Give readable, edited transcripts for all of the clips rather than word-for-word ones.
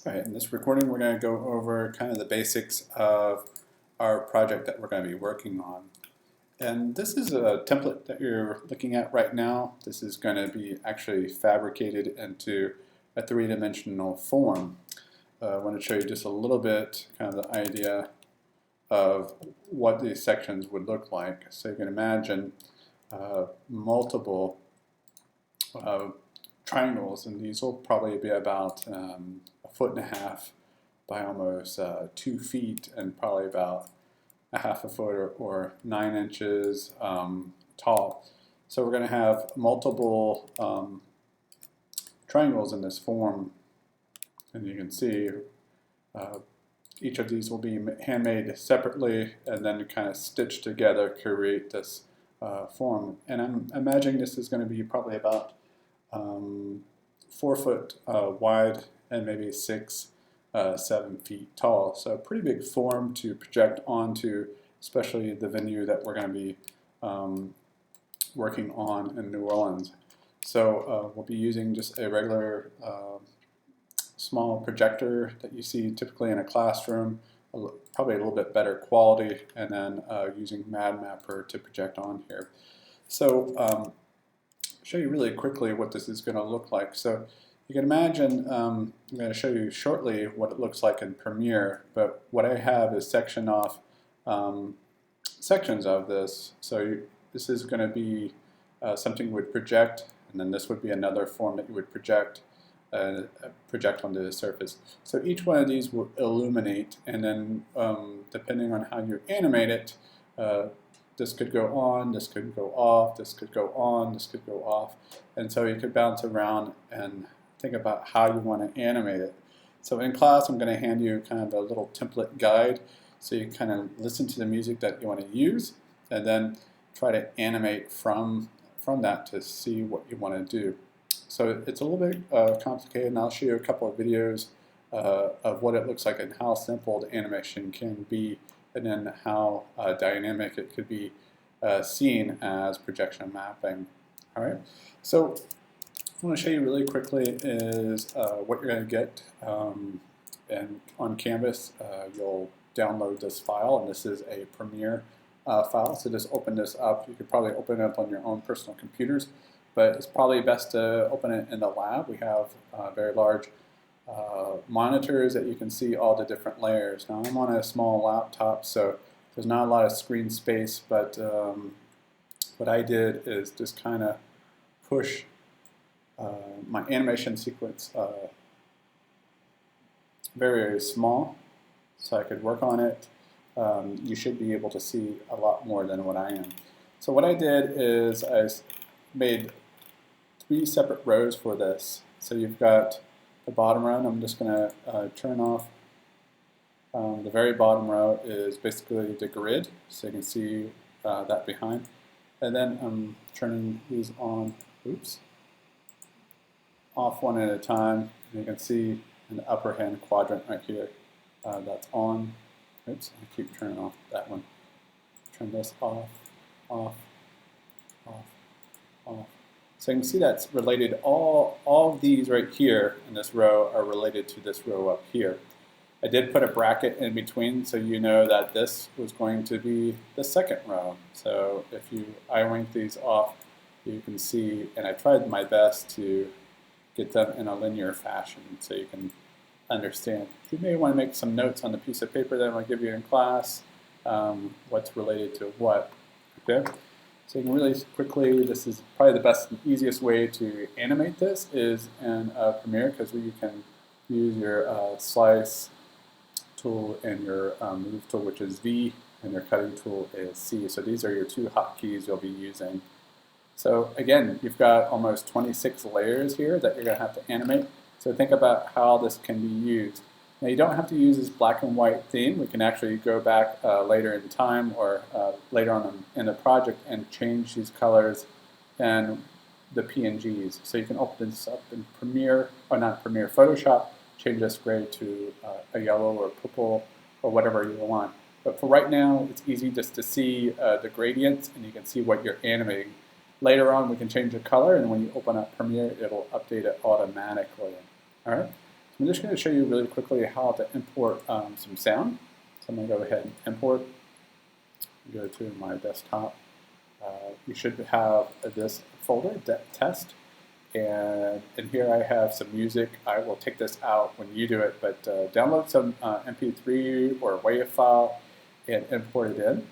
All right, in this recording, we're going to go over kind of the basics of our project that we're going to be working on. And this is a template that you're looking at right now. This is going to be actually fabricated into a three-dimensional form. I want to show you just a little bit, kind of the idea of what these sections would look like. So you can imagine multiple triangles, and these will probably be about 1.5 feet by almost 2 feet, and probably about 1/2 foot or 9 inches tall. So we're going to have multiple triangles in this form, and you can see each of these will be handmade separately and then kind of stitched together to create this form. And I'm imagining this is going to be probably about 4 foot wide and maybe 7 feet tall. So a pretty big form to project onto, especially the venue that we're going to be working on in New Orleans. So we'll be using just a regular small projector that you see typically in a classroom, probably a little bit better quality, and then using MadMapper to project on here. So show you really quickly what this is going to look like. So you can imagine, I'm going to show you shortly what it looks like in Premiere, but what I have is sectioned off sections of this. So this is going to be something you would project, and then this would be another form that you would project onto the surface. So each one of these will illuminate, and then depending on how you animate it, this could go on, this could go off, this could go on, this could go off. And so you could bounce around and think about how you want to animate it. So in class, I'm going to hand you kind of a little template guide so you can kind of listen to the music that you want to use and then try to animate from that to see what you want to do. So it's a little bit complicated, and I'll show you a couple of videos of what it looks like and how simple the animation can be, and then how dynamic it could be seen as projection mapping. All right, so I want to show you really quickly is what you're going to get. And on Canvas, you'll download this file, and this is a Premiere file. So just open this up. You could probably open it up on your own personal computers, but it's probably best to open it in the lab. We have very large monitors that you can see all the different layers. Now I'm on a small laptop, so there's not a lot of screen space, but what I did is just kind of push my animation sequence very, very small so I could work on it. You should be able to see a lot more than what I am. So what I did is I made 3 separate rows for this. So you've got the bottom row, and I'm just going to turn off. The very bottom row is basically the grid, so you can see that behind. And then I'm turning these on, off one at a time. And you can see in the upper hand quadrant right here, that's on. I keep turning off that one. Turn this off, off, off, off. So you can see that's related, all of these right here in this row are related to this row up here. I did put a bracket in between so you know that this was going to be the second row. So if I wink these off, you can see, and I tried my best to get them in a linear fashion so you can understand. You may want to make some notes on the piece of paper that I'm going to give you in class, what's related to what. Okay? So you can really quickly, this is probably the best and easiest way to animate this is in Premiere, because you can use your slice tool and your move tool, which is V, and your cutting tool is C. So these are your 2 hotkeys you'll be using. So again, you've got almost 26 layers here that you're going to have to animate. So think about how this can be used. Now you don't have to use this black and white theme. We can actually go back later in time or later on in the project and change these colors and the PNGs. So you can open this up in Premiere, or not Premiere, Photoshop, change this gray to a yellow or purple or whatever you want. But for right now, it's easy just to see the gradients, and you can see what you're animating. Later on, we can change the color, and when you open up Premiere, it'll update it automatically. All right. I'm just going to show you really quickly how to import some sound. So I'm going to go ahead and import. Go to my desktop. You should have this folder, test, and in here I have some music. I will take this out when you do it, but download some MP3 or WAV file and import it in.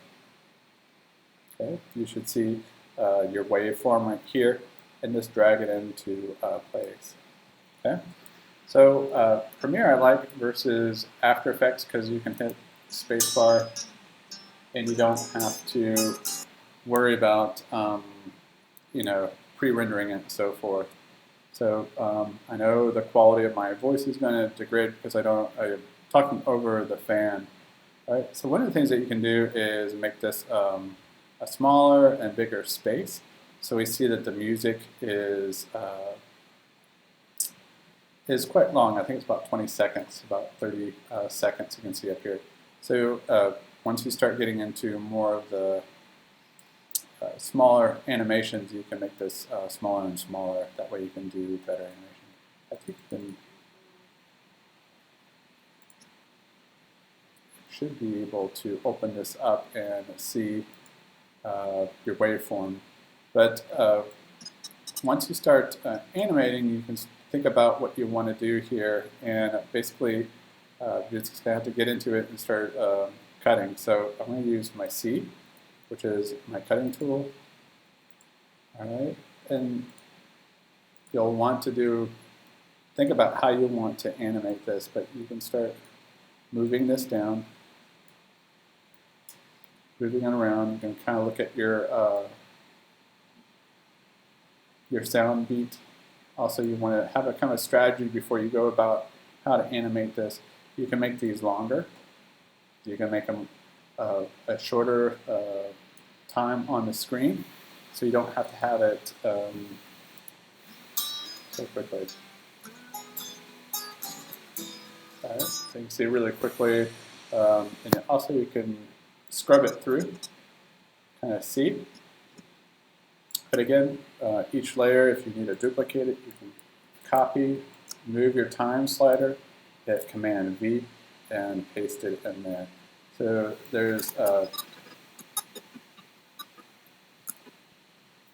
Okay, you should see your waveform right here, and just drag it into Plays. Okay, so Premiere I like versus After Effects because you can hit spacebar and you don't have to worry about you know, pre-rendering it and so forth. So I know the quality of my voice is going to degrade because I'm talking over the fan. Right? So one of the things that you can do is make this a smaller and bigger space. So we see that the music is quite long. I think it's about 20 seconds, about 30 seconds you can see up here. So once you start getting into more of the smaller animations, you can make this smaller and smaller. That way you can do better animation. I think you should be able to open this up and see your waveform. But once you start animating, you can think about what you want to do here, and basically you're just going to have to get into it and start cutting. So I'm going to use my C, which is my cutting tool. All right, and you'll want to think about how you want to animate this, but you can start moving this down, moving it around. You can kind of look at your sound beat. Also, you want to have a kind of strategy before you go about how to animate this. You can make these longer. You can make them a shorter time on the screen, so you don't have to have it so quickly. Right, so you can see really quickly, and also you can scrub it through, kind of see. But again, each layer, if you need to duplicate it, you can copy, move your time slider, hit Command V, and paste it in there. So there's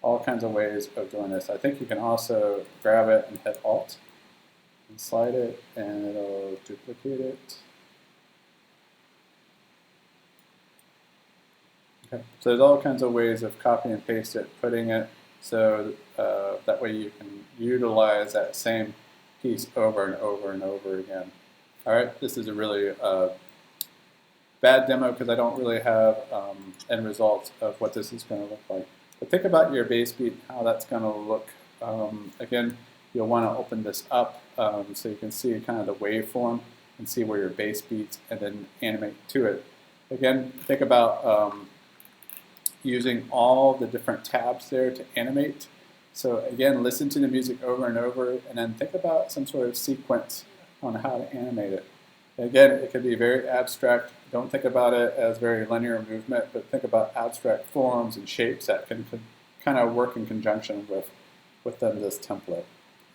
all kinds of ways of doing this. I think you can also grab it and hit Alt and slide it, and it'll duplicate it. Okay. So there's all kinds of ways of copy and paste it, putting it so that way you can utilize that same piece over and over and over again. All right, this is a really bad demo because I don't really have end results of what this is going to look like. But think about your bass beat, how that's going to look. Again, you'll want to open this up so you can see kind of the waveform and see where your bass beats and then animate to it. Again, think about using all the different tabs there to animate. So again, listen to the music over and over, and then think about some sort of sequence on how to animate it. Again, it can be very abstract. Don't think about it as very linear movement, but think about abstract forms and shapes that can kind of work in conjunction within this template.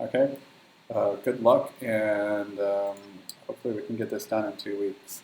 Okay? Good luck, and hopefully we can get this done in 2 weeks.